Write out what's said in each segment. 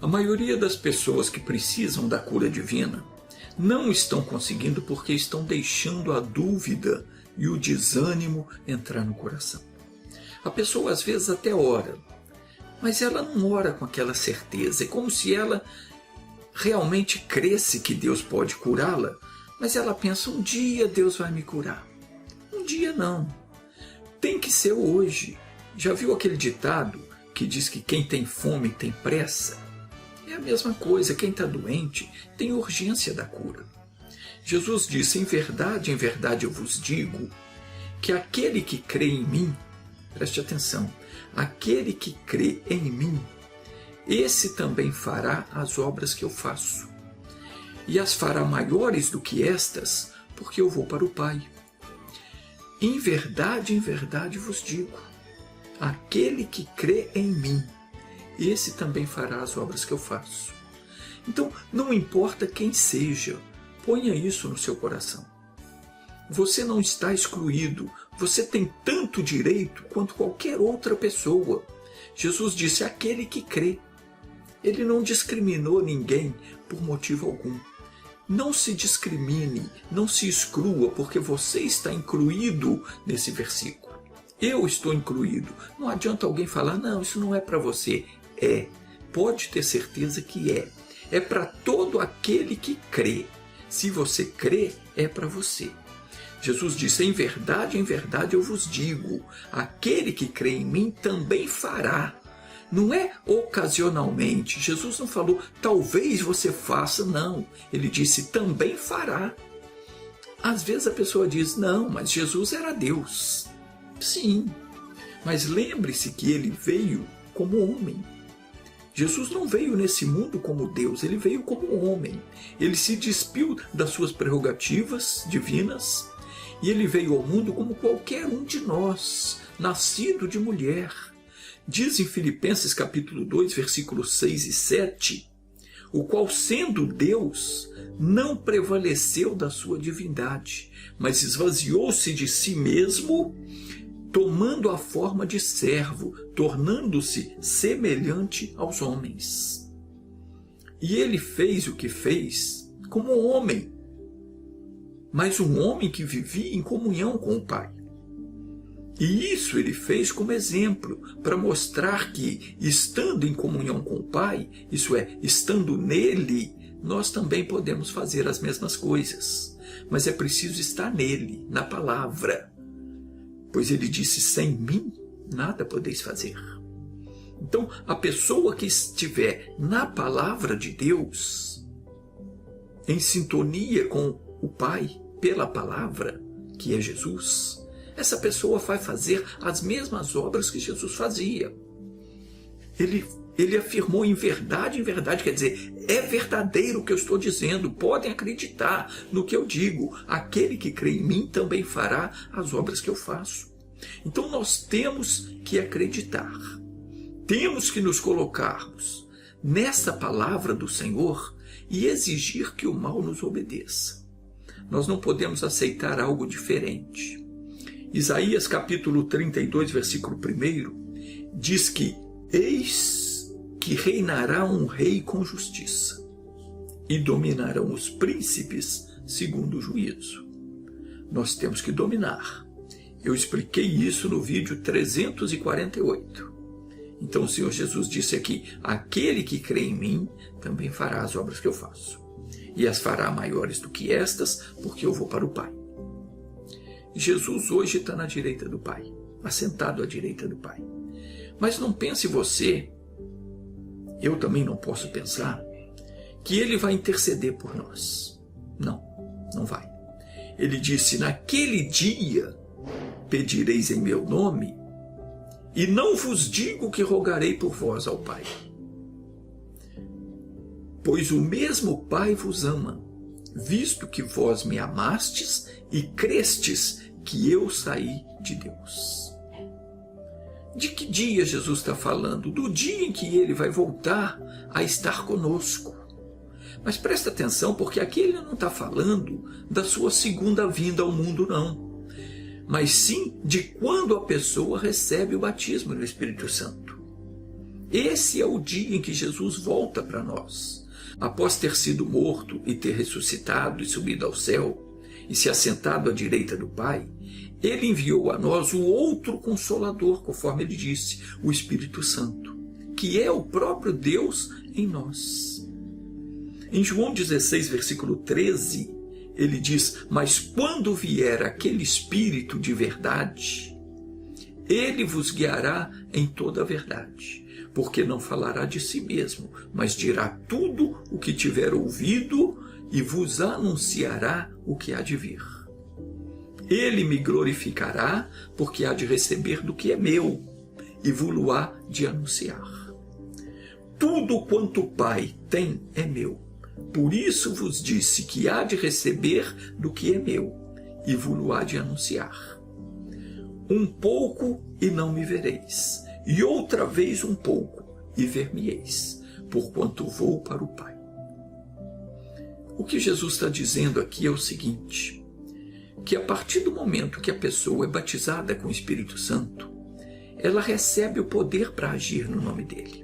A maioria das pessoas que precisam da cura divina não estão conseguindo porque estão deixando a dúvida e o desânimo entrar no coração. A pessoa às vezes até ora, mas ela não ora com aquela certeza. É como se ela realmente cresce que Deus pode curá-la, mas ela pensa, um dia Deus vai me curar. Um dia não. Tem que ser hoje. Já viu aquele ditado que diz que quem tem fome tem pressa? É a mesma coisa, quem está doente tem urgência da cura. Jesus disse, em verdade eu vos digo, que aquele que crê em mim, preste atenção, aquele que crê em mim, esse também fará as obras que eu faço. E as fará maiores do que estas, porque eu vou para o Pai. Em verdade vos digo, aquele que crê em mim, esse também fará as obras que eu faço. Então, não importa quem seja, ponha isso no seu coração. Você não está excluído, você tem tanto direito quanto qualquer outra pessoa. Jesus disse, aquele que crê. Ele não discriminou ninguém por motivo algum. Não se discrimine, não se exclua, porque você está incluído nesse versículo. Eu estou incluído. Não adianta alguém falar, não, isso não é para você. É, pode ter certeza que é. É para todo aquele que crê. Se você crê, é para você. Jesus disse, em verdade eu vos digo, aquele que crê em mim também fará. Não é ocasionalmente. Jesus não falou, talvez você faça, não. Ele disse, também fará. Às vezes a pessoa diz, não, mas Jesus era Deus. Sim, mas lembre-se que ele veio como homem. Jesus não veio nesse mundo como Deus, ele veio como homem. Ele se despiu das suas prerrogativas divinas e ele veio ao mundo como qualquer um de nós, nascido de mulher. Diz em Filipenses capítulo 2, versículos 6 e 7, o qual, sendo Deus, não prevaleceu da sua divindade, mas esvaziou-se de si mesmo, tomando a forma de servo, tornando-se semelhante aos homens. E ele fez o que fez como homem, mas um homem que vivia em comunhão com o Pai. E isso ele fez como exemplo, para mostrar que, estando em comunhão com o Pai, isso é, estando nele, nós também podemos fazer as mesmas coisas. Mas é preciso estar nele, na palavra. Pois ele disse, sem mim, nada podeis fazer. Então, a pessoa que estiver na palavra de Deus, em sintonia com o Pai, pela palavra, que é Jesus, essa pessoa vai fazer as mesmas obras que Jesus fazia. Ele afirmou em verdade, quer dizer, é verdadeiro o que eu estou dizendo, podem acreditar no que eu digo, aquele que crê em mim também fará as obras que eu faço. Então nós temos que acreditar, temos que nos colocarmos nessa palavra do Senhor e exigir que o mal nos obedeça. Nós não podemos aceitar algo diferente. Isaías capítulo 32, versículo 1, diz que eis que reinará um rei com justiça e dominarão os príncipes segundo o juízo. Nós temos que dominar. Eu expliquei isso no vídeo 348. Então o Senhor Jesus disse aqui, aquele que crê em mim também fará as obras que eu faço. E as fará maiores do que estas, porque eu vou para o Pai. Jesus hoje está na direita do Pai, assentado à direita do Pai. Mas não pense você, eu também não posso pensar, que ele vai interceder por nós. Não, não vai. Ele disse, naquele dia pedireis em meu nome, e não vos digo que rogarei por vós ao Pai. Pois o mesmo Pai vos ama, visto que vós me amastes e crestes que eu saí de Deus. De que dia Jesus está falando? Do dia em que ele vai voltar a estar conosco. Mas presta atenção, porque aqui ele não está falando da sua segunda vinda ao mundo, não. mas sim de quando a pessoa recebe o batismo no Espírito Santo. Esse é o dia em que Jesus volta para nós. Após ter sido morto e ter ressuscitado e subido ao céu, e se assentado à direita do Pai, ele enviou a nós o outro Consolador, conforme ele disse, o Espírito Santo, que é o próprio Deus em nós. Em João 16, versículo 13, ele diz: mas quando vier aquele Espírito de verdade, ele vos guiará em toda a verdade, porque não falará de si mesmo, mas dirá tudo o que tiver ouvido e vos anunciará o que há de vir. Ele me glorificará, porque há de receber do que é meu, e vos-lo-á de anunciar. Tudo quanto o Pai tem é meu. Por isso vos disse que há de receber do que é meu, e vos-lo-á de anunciar. Um pouco e não me vereis, e outra vez um pouco e ver-me-eis, porquanto vou para o Pai. O que Jesus está dizendo aqui é o seguinte, que a partir do momento que a pessoa é batizada com o Espírito Santo, ela recebe o poder para agir no nome dele.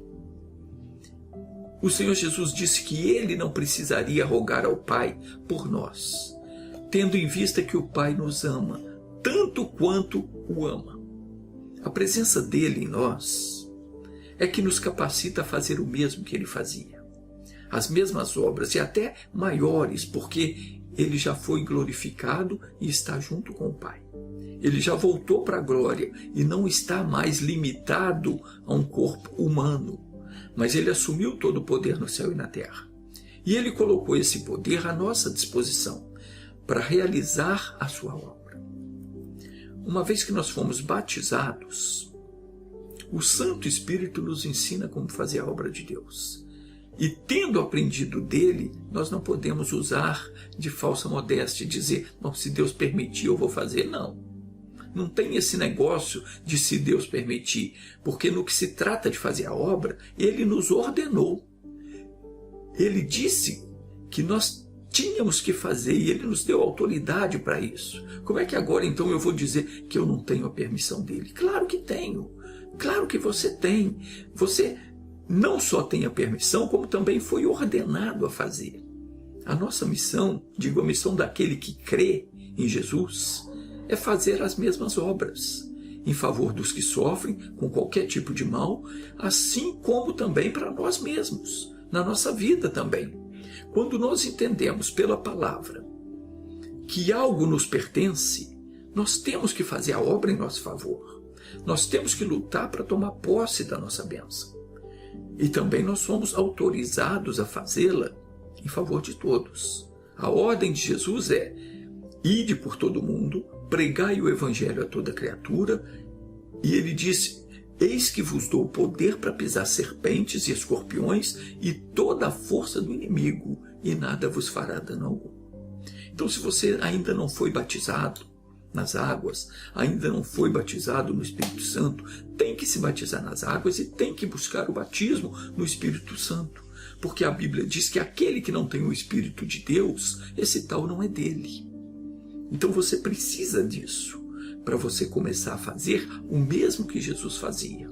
O Senhor Jesus disse que ele não precisaria rogar ao Pai por nós, tendo em vista que o Pai nos ama, tanto quanto o ama. A presença dele em nós é que nos capacita a fazer o mesmo que ele fazia. As mesmas obras e até maiores, porque ele já foi glorificado e está junto com o Pai. Ele já voltou para a glória e não está mais limitado a um corpo humano, mas ele assumiu todo o poder no céu e na terra. E ele colocou esse poder à nossa disposição para realizar a sua obra. Uma vez que nós fomos batizados, o Santo Espírito nos ensina como fazer a obra de Deus. E tendo aprendido dele, nós não podemos usar de falsa modéstia e dizer, bom, se Deus permitir eu vou fazer. Não. Não tem esse negócio de se Deus permitir, porque no que se trata de fazer a obra, ele nos ordenou. Ele disse que nós tínhamos que fazer e ele nos deu autoridade para isso. Como é que agora então eu vou dizer que eu não tenho a permissão dele? Claro que tenho. Claro que você tem. Você não só tem a permissão, como também foi ordenado a fazer. A nossa missão, digo a missão daquele que crê em Jesus, é fazer as mesmas obras, em favor dos que sofrem com qualquer tipo de mal, assim como também para nós mesmos, na nossa vida também. Quando nós entendemos pela palavra que algo nos pertence, nós temos que fazer a obra em nosso favor. Nós temos que lutar para tomar posse da nossa bênção. E também nós somos autorizados a fazê-la em favor de todos. A ordem de Jesus é: ide por todo o mundo, pregai o evangelho a toda criatura, e ele disse: eis que vos dou poder para pisar serpentes e escorpiões e toda a força do inimigo, e nada vos fará dano algum. Então, se você ainda não foi batizado nas águas, ainda não foi batizado no Espírito Santo, tem que se batizar nas águas e tem que buscar o batismo no Espírito Santo, porque a Bíblia diz que aquele que não tem o Espírito de Deus, esse tal não é dele. Então você precisa disso para você começar a fazer o mesmo que Jesus fazia,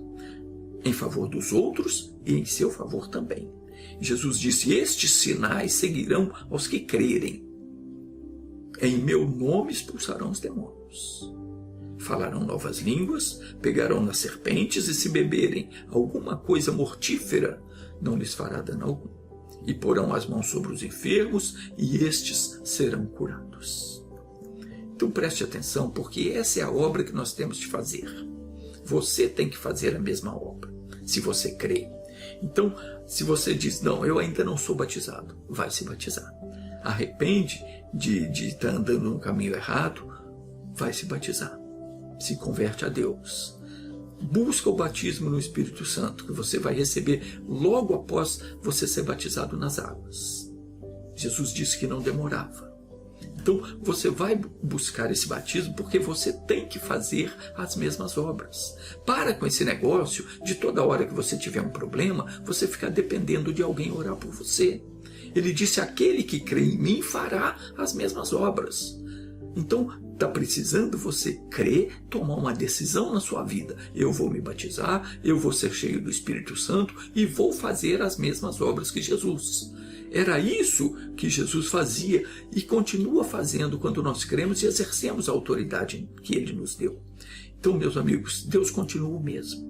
em favor dos outros e em seu favor também. Jesus disse: estes sinais seguirão aos que crerem. Em meu nome expulsarão os demônios. Falarão novas línguas, pegarão nas serpentes, e se beberem alguma coisa mortífera, não lhes fará dano algum. E porão as mãos sobre os enfermos, e estes serão curados. Então preste atenção, porque essa é a obra que nós temos de fazer. Você tem que fazer a mesma obra, se você crê. Então, se você diz: não, eu ainda não sou batizado, vai se batizar. Arrepende de estar andando no caminho errado, vai se batizar. Se converte a Deus. Busca o batismo no Espírito Santo, que você vai receber logo após você ser batizado nas águas. Jesus disse que não demorava. Então, você vai buscar esse batismo porque você tem que fazer as mesmas obras. Para com esse negócio de toda hora que você tiver um problema, você ficar dependendo de alguém orar por você. Ele disse: aquele que crê em mim fará as mesmas obras. Então, está precisando você crer, tomar uma decisão na sua vida. Eu vou me batizar, eu vou ser cheio do Espírito Santo e vou fazer as mesmas obras que Jesus. Era isso que Jesus fazia e continua fazendo quando nós cremos e exercemos a autoridade que Ele nos deu. Então, meus amigos, Deus continua o mesmo.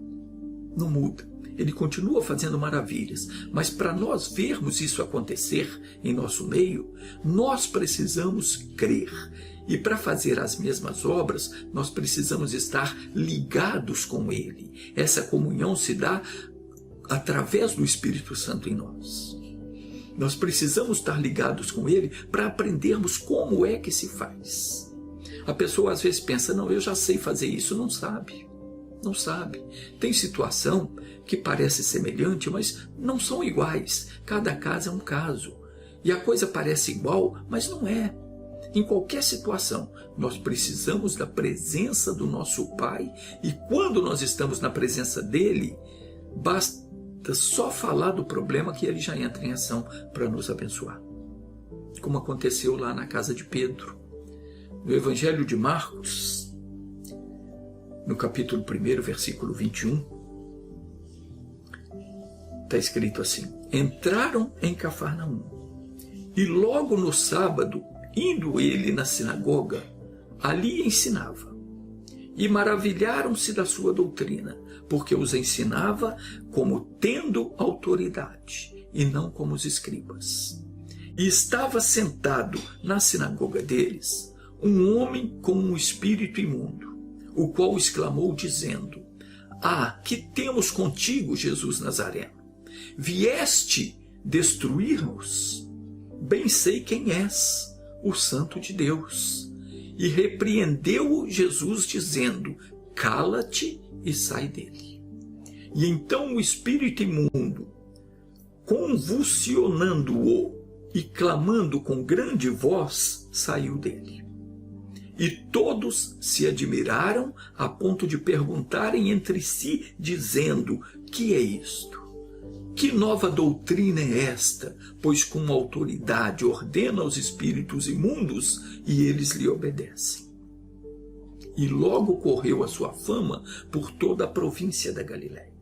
Não muda. Ele continua fazendo maravilhas. Mas para nós vermos isso acontecer em nosso meio, nós precisamos crer. E para fazer as mesmas obras, nós precisamos estar ligados com Ele. Essa comunhão se dá através do Espírito Santo em nós. Nós precisamos estar ligados com Ele para aprendermos como é que se faz. A pessoa às vezes pensa, não, eu já sei fazer isso, não sabe. Não sabe. Tem situação que parece semelhante, mas não são iguais. Cada caso é um caso. E a coisa parece igual, mas não é. Em qualquer situação, nós precisamos da presença do nosso Pai. E quando nós estamos na presença dEle, basta só falar do problema que Ele já entra em ação para nos abençoar. Como aconteceu lá na casa de Pedro. No Evangelho de Marcos, no capítulo 1, versículo 21, está escrito assim: entraram em Cafarnaum, e logo no sábado, indo ele na sinagoga, ali ensinava. E maravilharam-se da sua doutrina, porque os ensinava como tendo autoridade, e não como os escribas. E estava sentado na sinagoga deles um homem com um espírito imundo, o qual exclamou dizendo: Ah, que temos contigo, Jesus Nazareno? Vieste destruir-nos? Bem sei quem és, o Santo de Deus. E repreendeu-o Jesus dizendo: Cala-te e sai dele. E então o espírito imundo, convulsionando-o e clamando com grande voz, saiu dele. E todos se admiraram a ponto de perguntarem entre si, dizendo: Que é isto? Que nova doutrina é esta? Pois com autoridade ordena aos espíritos imundos e eles lhe obedecem. E logo correu a sua fama por toda a província da Galileia.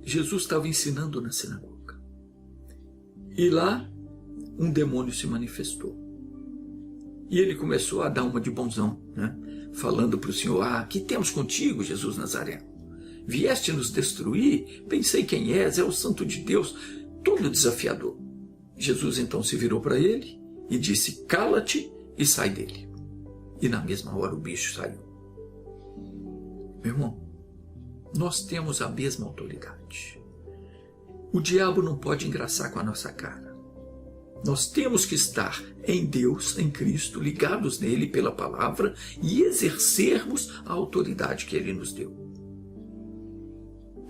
Jesus estava ensinando na sinagoga. E lá um demônio se manifestou. E ele começou a dar uma de bonzão, né? Falando para o Senhor: Ah, que temos contigo, Jesus Nazareno? Vieste nos destruir? Pensei quem és, é o Santo de Deus. Todo desafiador. Jesus então se virou para ele e disse: Cala-te e sai dele. E na mesma hora o bicho saiu. Meu irmão, nós temos a mesma autoridade. O diabo não pode engraçar com a nossa cara. Nós temos que estar em Deus, em Cristo, ligados nele pela palavra e exercermos a autoridade que ele nos deu.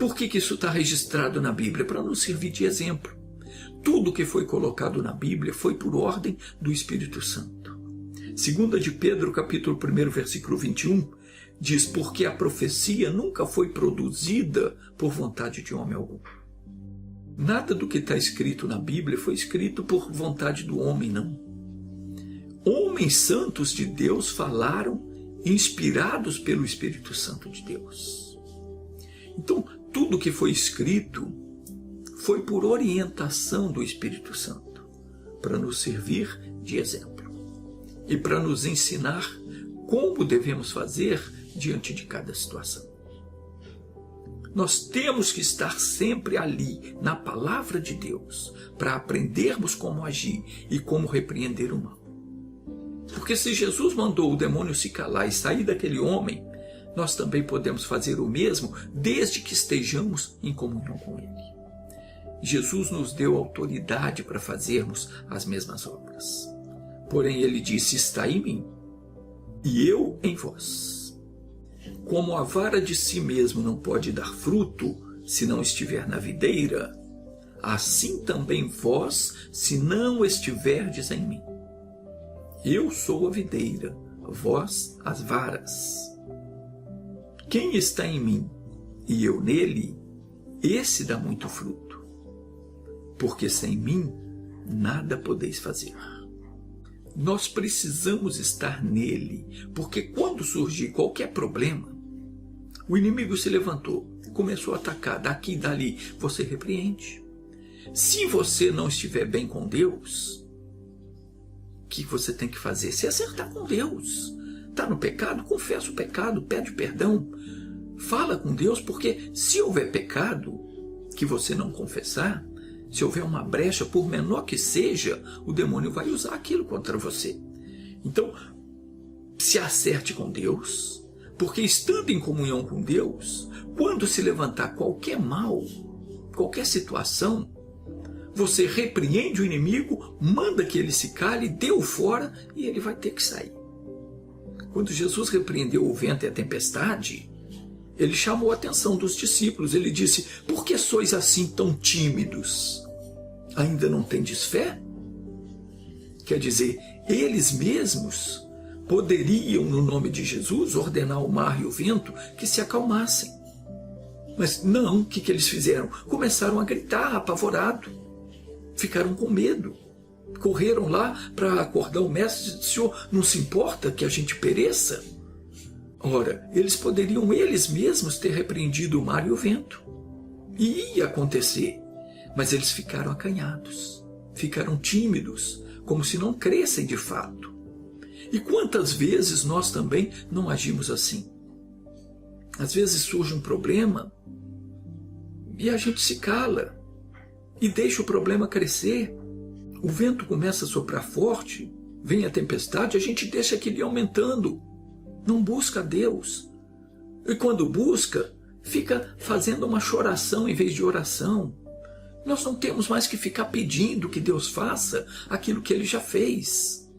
Por que isso está registrado na Bíblia? Para nos servir de exemplo. Tudo que foi colocado na Bíblia foi por ordem do Espírito Santo. 2 de Pedro, capítulo 1, versículo 21, diz: Porque a profecia nunca foi produzida por vontade de homem algum. Nada do que está escrito na Bíblia foi escrito por vontade do homem, não. Homens santos de Deus falaram, inspirados pelo Espírito Santo de Deus. Então, tudo que foi escrito foi por orientação do Espírito Santo, para nos servir de exemplo e para nos ensinar como devemos fazer diante de cada situação. Nós temos que estar sempre ali, na palavra de Deus, para aprendermos como agir e como repreender o mal. Porque se Jesus mandou o demônio se calar e sair daquele homem, nós também podemos fazer o mesmo, desde que estejamos em comunhão com Ele. Jesus nos deu autoridade para fazermos as mesmas obras. Porém, Ele disse: Está em mim, e eu em vós. Como a vara de si mesmo não pode dar fruto se não estiver na videira, assim também vós, se não estiverdes em mim. Eu sou a videira, vós as varas. Quem está em mim e eu nele, esse dá muito fruto, porque sem mim nada podeis fazer. Nós precisamos estar nele, porque quando surgir qualquer problema, o inimigo se levantou, começou a atacar daqui e dali, você repreende. Se você não estiver bem com Deus, o que você tem que fazer? Se acertar com Deus. Está no pecado? Confessa o pecado, pede perdão. Fala com Deus, porque se houver pecado que você não confessar, se houver uma brecha, por menor que seja, o demônio vai usar aquilo contra você. Então, se acerte com Deus, porque estando em comunhão com Deus, quando se levantar qualquer mal, qualquer situação, você repreende o inimigo, manda que ele se cale, dê-o fora e ele vai ter que sair. Quando Jesus repreendeu o vento e a tempestade, ele chamou a atenção dos discípulos. Ele disse: por que sois assim tão tímidos? Ainda não tendes fé? Quer dizer, eles mesmos poderiam, no nome de Jesus, ordenar o mar e o vento que se acalmassem. Mas não, o que eles fizeram? Começaram a gritar, apavorado. Ficaram com medo. Correram lá para acordar o mestre e disseram: Senhor, não se importa que a gente pereça? Ora, eles poderiam eles mesmos ter repreendido o mar e o vento. E ia acontecer. Mas eles ficaram acanhados, ficaram tímidos, como se não crescem de fato. E quantas vezes nós também não agimos assim? Às vezes surge um problema e a gente se cala e deixa o problema crescer. O vento começa a soprar forte, vem a tempestade, a gente deixa aquilo ir aumentando. Não busca Deus. E quando busca, fica fazendo uma choração em vez de oração. Nós não temos mais que ficar pedindo que Deus faça aquilo que Ele já fez.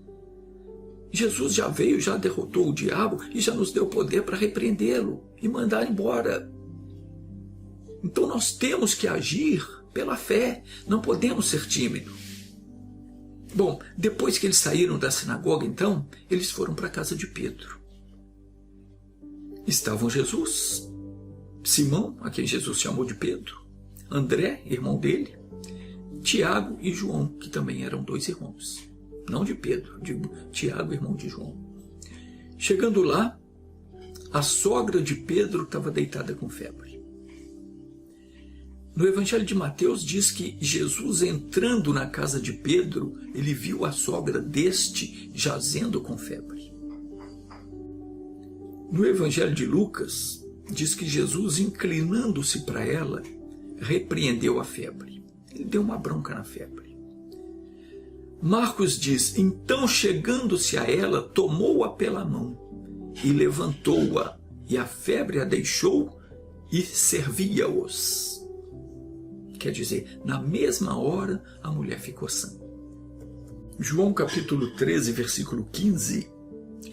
Jesus já veio, já derrotou o diabo e já nos deu poder para repreendê-lo e mandar embora. Então nós temos que agir pela fé, não podemos ser tímidos. Bom, depois que eles saíram da sinagoga, então, eles foram para a casa de Pedro. Estavam Jesus, Simão, a quem Jesus chamou de Pedro, André, irmão dele, Tiago e João, que também eram dois irmãos. Não de Pedro, de Tiago, irmão de João. Chegando lá, a sogra de Pedro estava deitada com febre. No Evangelho de Mateus diz que Jesus, entrando na casa de Pedro, ele viu a sogra deste jazendo com febre. No Evangelho de Lucas, diz que Jesus, inclinando-se para ela, repreendeu a febre. Ele deu uma bronca na febre. Marcos diz: então, chegando-se a ela, tomou-a pela mão e levantou-a, e a febre a deixou e servia-os. Quer dizer, na mesma hora a mulher ficou sã. João capítulo 13, versículo 15,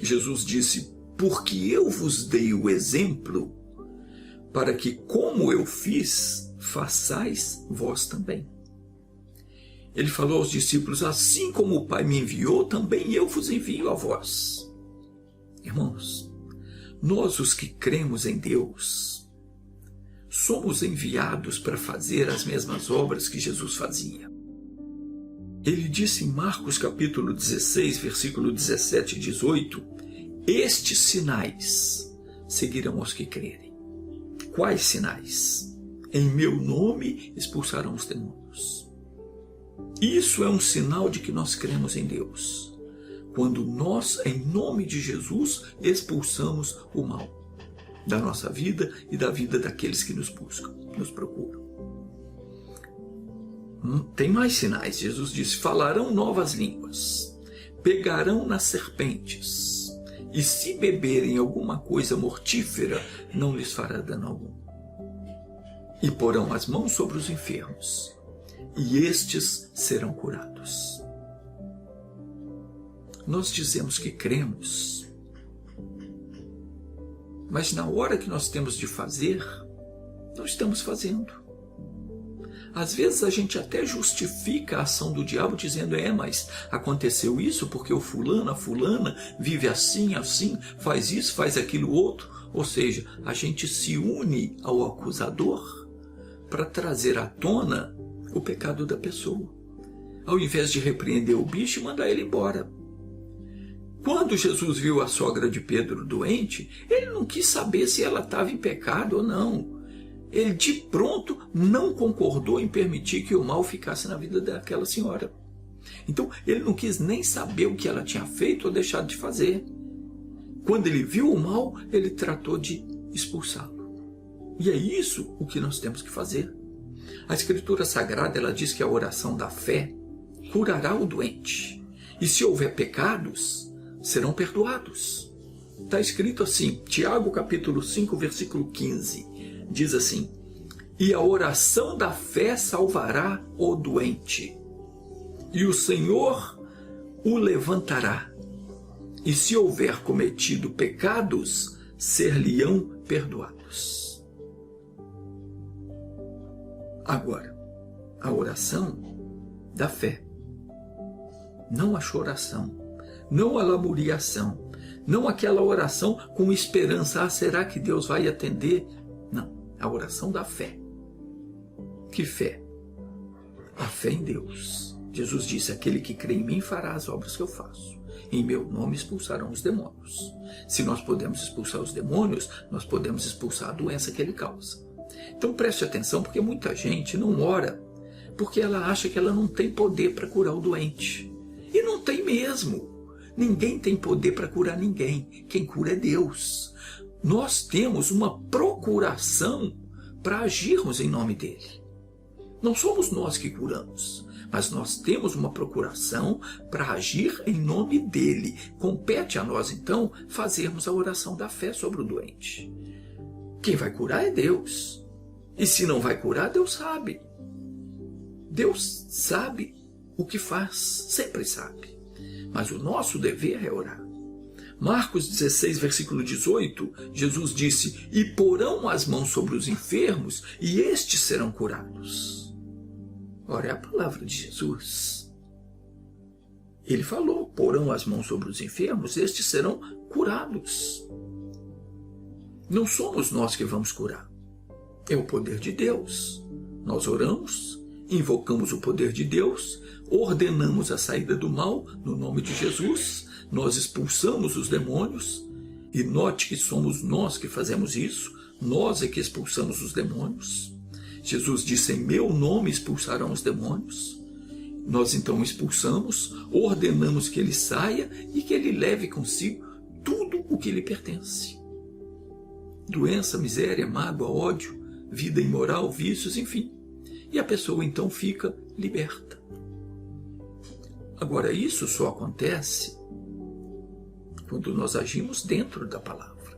Jesus disse: porque eu vos dei o exemplo, para que, como eu fiz, façais vós também. Ele falou aos discípulos: assim como o Pai me enviou, também eu vos envio a vós. Irmãos, nós os que cremos em Deus, somos enviados para fazer as mesmas obras que Jesus fazia. Ele disse em Marcos capítulo 16, versículo 17 e 18, estes sinais seguirão aos que crerem. Quais sinais? Em meu nome expulsarão os demônios. Isso é um sinal de que nós cremos em Deus. Quando nós, em nome de Jesus, expulsamos o mal da nossa vida e da vida daqueles que nos buscam, nos procuram. Tem mais sinais. Jesus disse: falarão novas línguas, pegarão nas serpentes, e se beberem alguma coisa mortífera, não lhes fará dano algum. E porão as mãos sobre os enfermos, e estes serão curados. Nós dizemos que cremos, mas na hora que nós temos de fazer, não estamos fazendo. Às vezes a gente até justifica a ação do diabo dizendo: mas aconteceu isso porque o fulano, a fulana vive assim, assim, faz isso, faz aquilo outro. Ou seja, a gente se une ao acusador para trazer à tona o pecado da pessoa, ao invés de repreender o bicho e mandar ele embora. Quando Jesus viu a sogra de Pedro doente, ele não quis saber se ela estava em pecado ou não. Ele de pronto não concordou em permitir que o mal ficasse na vida daquela senhora. Então ele não quis nem saber o que ela tinha feito ou deixado de fazer. Quando ele viu o mal, ele tratou de expulsá-lo. E é isso o que nós temos que fazer. A Escritura Sagrada, ela diz que a oração da fé curará o doente. E se houver pecados, serão perdoados. Está escrito assim, Tiago capítulo 5, versículo 15. Diz assim: e a oração da fé salvará o doente, e o Senhor o levantará. E se houver cometido pecados, ser-lhe-ão perdoados. Agora, a oração da fé, não a choração, não a lamuriação, não aquela oração com esperança, será que Deus vai atender? Não, a oração da fé. Que fé? A fé em Deus. Jesus disse, aquele que crê em mim fará as obras que eu faço. Em meu nome expulsarão os demônios. Se nós podemos expulsar os demônios, nós podemos expulsar a doença que ele causa. Então preste atenção, porque muita gente não ora, porque ela acha que ela não tem poder para curar o doente. E não tem mesmo. Ninguém tem poder para curar ninguém. Quem cura é Deus. Nós temos uma procuração para agirmos em nome dele. Não somos nós que curamos, mas nós temos uma procuração para agir em nome dele. Compete a nós, então, fazermos a oração da fé sobre o doente. Quem vai curar é Deus. E se não vai curar, Deus sabe. Deus sabe o que faz, sempre sabe. Mas o nosso dever é orar. Marcos 16, versículo 18, Jesus disse, e porão as mãos sobre os enfermos, e estes serão curados. Ora, é a palavra de Jesus. Ele falou, porão as mãos sobre os enfermos, estes serão curados. Não somos nós que vamos curar. É o poder de Deus. Nós oramos, invocamos o poder de Deus, ordenamos a saída do mal no nome de Jesus, nós expulsamos os demônios, e note que somos nós que fazemos isso, nós é que expulsamos os demônios. Jesus disse, em meu nome expulsarão os demônios. Nós então expulsamos, ordenamos que ele saia e que ele leve consigo tudo o que lhe pertence. Doença, miséria, mágoa, ódio, vida imoral, vícios, enfim. E a pessoa então fica liberta. Agora, isso só acontece quando nós agimos dentro da palavra.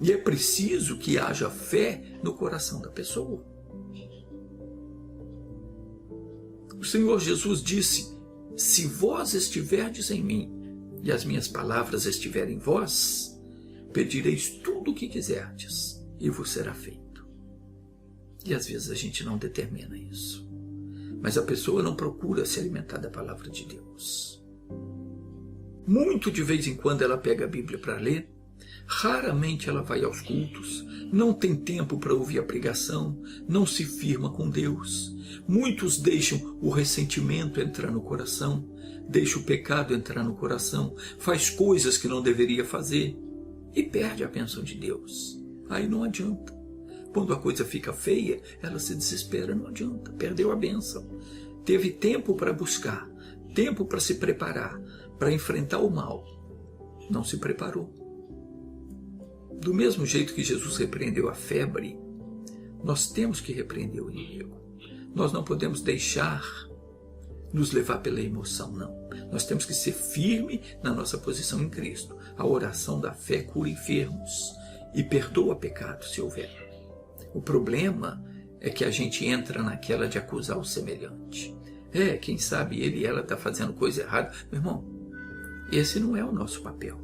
E é preciso que haja fé no coração da pessoa. O Senhor Jesus disse, se vós estiverdes em mim e as minhas palavras estiverem em vós, pedireis tudo o que quiserdes e vos será feito. E às vezes a gente não determina isso. Mas a pessoa não procura se alimentar da palavra de Deus. Muito de vez em quando ela pega a Bíblia para ler, raramente ela vai aos cultos, não tem tempo para ouvir a pregação, não se firma com Deus. Muitos deixam o ressentimento entrar no coração, deixam o pecado entrar no coração, faz coisas que não deveria fazer e perde a bênção de Deus. Aí não adianta. Quando a coisa fica feia, ela se desespera, não adianta, perdeu a bênção. Teve tempo para buscar, tempo para se preparar, para enfrentar o mal. Não se preparou. Do mesmo jeito que Jesus repreendeu a febre, nós temos que repreender o inimigo. Nós não podemos deixar nos levar pela emoção, não. Nós temos que ser firme na nossa posição em Cristo. A oração da fé cura enfermos e perdoa pecados se houver. O problema é que a gente entra naquela de acusar o semelhante. Quem sabe ele e ela está fazendo coisa errada. Meu irmão, esse não é o nosso papel.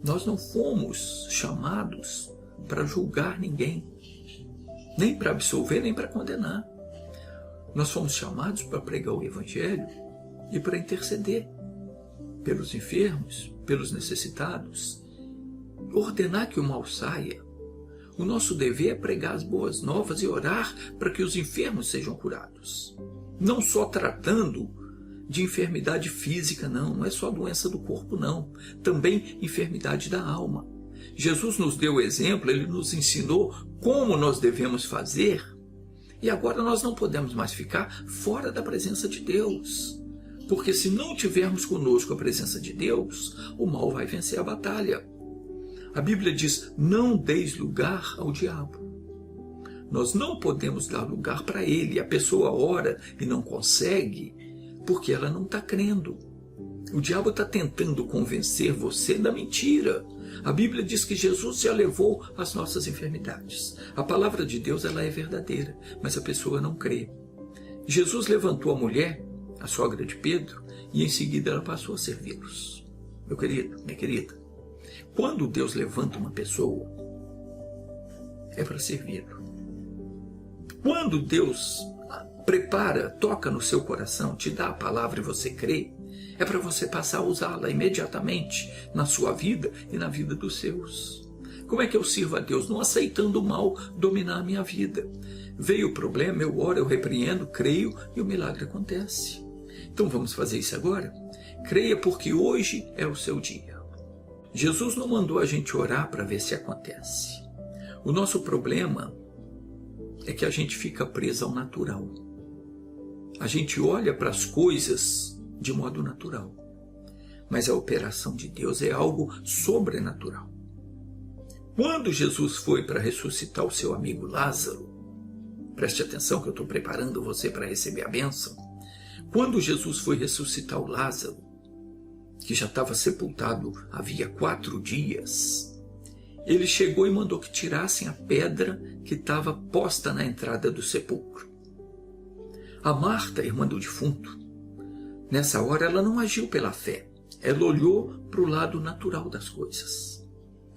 Nós não fomos chamados para julgar ninguém, nem para absolver, nem para condenar. Nós fomos chamados para pregar o Evangelho e para interceder pelos enfermos, pelos necessitados, ordenar que o mal saia. O nosso dever é pregar as boas novas e orar para que os enfermos sejam curados. Não só tratando de enfermidade física, não é só doença do corpo, não. Também enfermidade da alma. Jesus nos deu o exemplo, ele nos ensinou como nós devemos fazer, e agora nós não podemos mais ficar fora da presença de Deus. Porque se não tivermos conosco a presença de Deus, o mal vai vencer a batalha. A Bíblia diz, não deis lugar ao diabo. Nós não podemos dar lugar para ele. A pessoa ora e não consegue porque ela não está crendo. O diabo está tentando convencer você da mentira. A Bíblia diz que Jesus já levou as nossas enfermidades. A palavra de Deus ela é verdadeira, mas a pessoa não crê. Jesus levantou a mulher, a sogra de Pedro, e em seguida ela passou a servi-los. Meu querido, minha querida, quando Deus levanta uma pessoa, é para servi-lo. Quando Deus prepara, toca no seu coração, te dá a palavra e você crê, é para você passar a usá-la imediatamente na sua vida e na vida dos seus. Como é que eu sirvo a Deus? Não aceitando o mal dominar a minha vida. Veio o problema, eu oro, eu repreendo, creio e o milagre acontece. Então vamos fazer isso agora? Creia porque hoje é o seu dia. Jesus não mandou a gente orar para ver se acontece. O nosso problema é que a gente fica preso ao natural. A gente olha para as coisas de modo natural. Mas a operação de Deus é algo sobrenatural. Quando Jesus foi para ressuscitar o seu amigo Lázaro, preste atenção que eu estou preparando você para receber a bênção. Quando Jesus foi ressuscitar o Lázaro, que já estava sepultado havia 4 dias, ele chegou e mandou que tirassem a pedra que estava posta na entrada do sepulcro. A Marta, irmã do defunto, nessa hora ela não agiu pela fé. Ela olhou para o lado natural das coisas.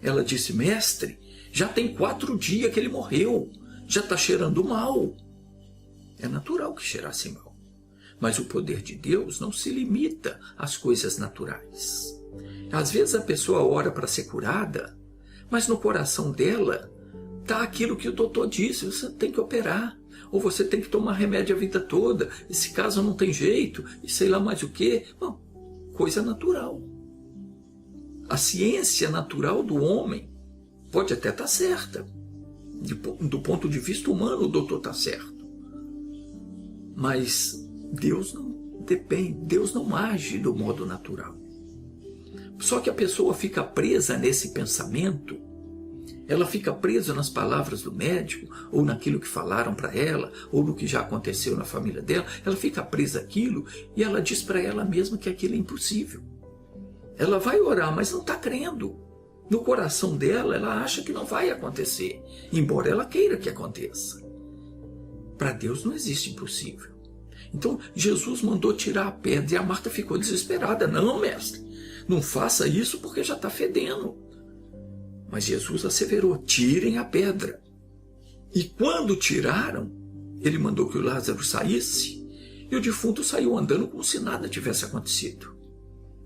Ela disse, mestre, já tem 4 dias que ele morreu. Já está cheirando mal. É natural que cheirasse mal. Mas o poder de Deus não se limita às coisas naturais. Às vezes a pessoa ora para ser curada, mas no coração dela está aquilo que o doutor disse, você tem que operar. Ou você tem que tomar remédio a vida toda, esse caso não tem jeito, e sei lá mais o quê. Bom, coisa natural. A ciência natural do homem pode até estar certa. Do ponto de vista humano, o doutor está certo. Mas Deus não depende, Deus não age do modo natural. Só que a pessoa fica presa nesse pensamento, ela fica presa nas palavras do médico, ou naquilo que falaram para ela, ou no que já aconteceu na família dela. Ela fica presa àquilo e ela diz para ela mesma que aquilo é impossível. Ela vai orar, mas não está crendo. No coração dela, ela acha que não vai acontecer, embora ela queira que aconteça. Para Deus não existe impossível. Então, Jesus mandou tirar a pedra e a Marta ficou desesperada. Não, mestre, não faça isso porque já está fedendo. Mas Jesus asseverou, tirem a pedra. E quando tiraram, ele mandou que o Lázaro saísse, e o defunto saiu andando como se nada tivesse acontecido.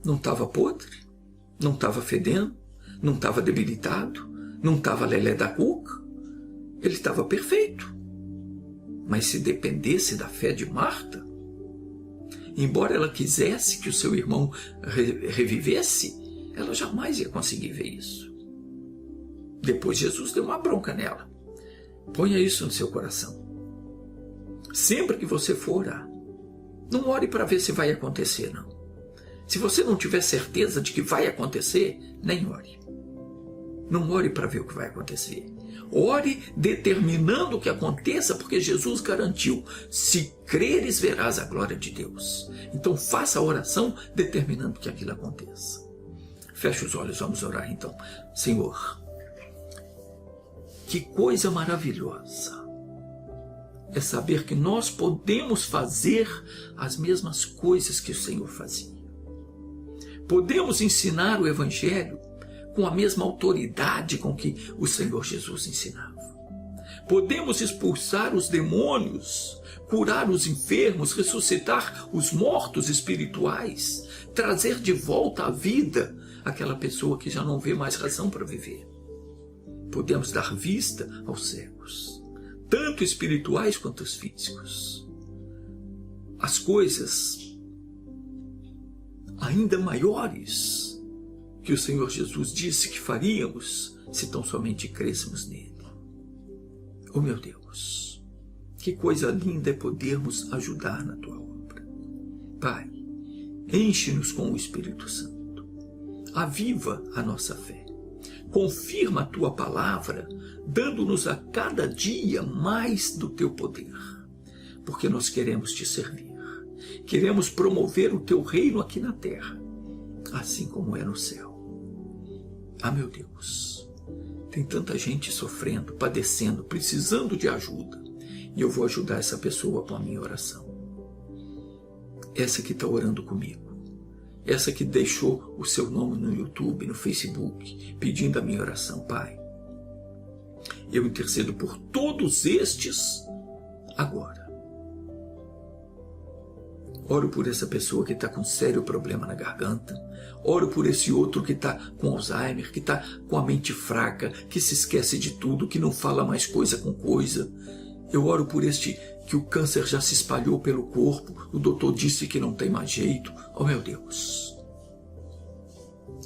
Não estava podre, não estava fedendo, não estava debilitado, não estava lelé da cuca. Ele estava perfeito. Mas se dependesse da fé de Marta, embora ela quisesse que o seu irmão revivesse, ela jamais ia conseguir ver isso. Depois Jesus deu uma bronca nela. Ponha isso no seu coração. Sempre que você for orar, não ore para ver se vai acontecer, não. Se você não tiver certeza de que vai acontecer, nem ore. Não ore para ver o que vai acontecer. Ore determinando que aconteça, porque Jesus garantiu, se creres verás a glória de Deus. Então faça a oração determinando que aquilo aconteça. Feche os olhos, vamos orar então. Senhor, que coisa maravilhosa é saber que nós podemos fazer as mesmas coisas que o Senhor fazia. Podemos ensinar o Evangelho com a mesma autoridade com que o Senhor Jesus ensinava. Podemos expulsar os demônios, curar os enfermos, ressuscitar os mortos espirituais, trazer de volta à vida aquela pessoa que já não vê mais razão para viver. Podemos dar vista aos cegos, tanto espirituais quanto os físicos. As coisas ainda maiores que o Senhor Jesus disse que faríamos se tão somente crêssemos nele. Oh meu Deus, que coisa linda é podermos ajudar na tua obra. Pai, enche-nos com o Espírito Santo, aviva a nossa fé, confirma a tua palavra, dando-nos a cada dia mais do teu poder, porque nós queremos te servir, queremos promover o teu reino aqui na terra, assim como é no céu. Ah, meu Deus, tem tanta gente sofrendo, padecendo, precisando de ajuda, e eu vou ajudar essa pessoa com a minha oração. Essa que está orando comigo, essa que deixou o seu nome no YouTube, no Facebook, pedindo a minha oração. Pai, eu intercedo por todos estes agora. Oro por essa pessoa que está com sério problema na garganta. Oro por esse outro que está com Alzheimer, que está com a mente fraca, que se esquece de tudo, que não fala mais coisa com coisa. Eu oro por este que o câncer já se espalhou pelo corpo, o doutor disse que não tem mais jeito. Oh meu Deus!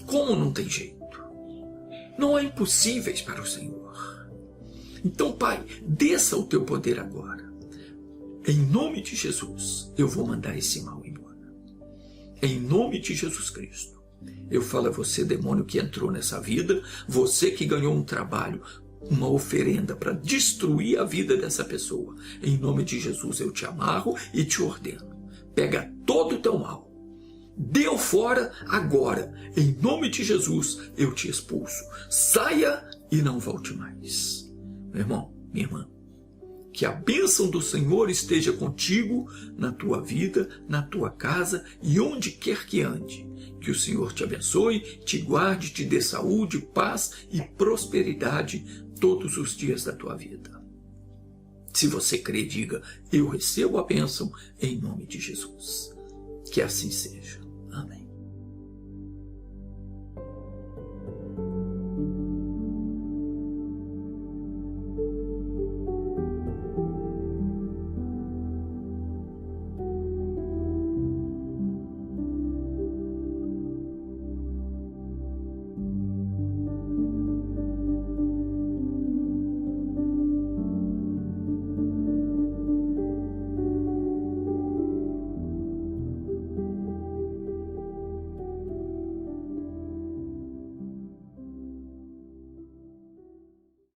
Como não tem jeito? Não há impossíveis para o Senhor. Então, Pai, desça o teu poder agora. Em nome de Jesus, eu vou mandar esse mal embora. Em nome de Jesus Cristo. Eu falo a você, demônio que entrou nessa vida, você que ganhou um trabalho, uma oferenda para destruir a vida dessa pessoa. Em nome de Jesus eu te amarro e te ordeno. Pega todo o teu mal. Deu fora agora. Em nome de Jesus eu te expulso. Saia e não volte mais. Meu irmão, minha irmã, que a bênção do Senhor esteja contigo, na tua vida, na tua casa e onde quer que ande. Que o Senhor te abençoe, te guarde, te dê saúde, paz e prosperidade todos os dias da tua vida. Se você crê, diga, eu recebo a bênção em nome de Jesus. Que assim seja. Amém.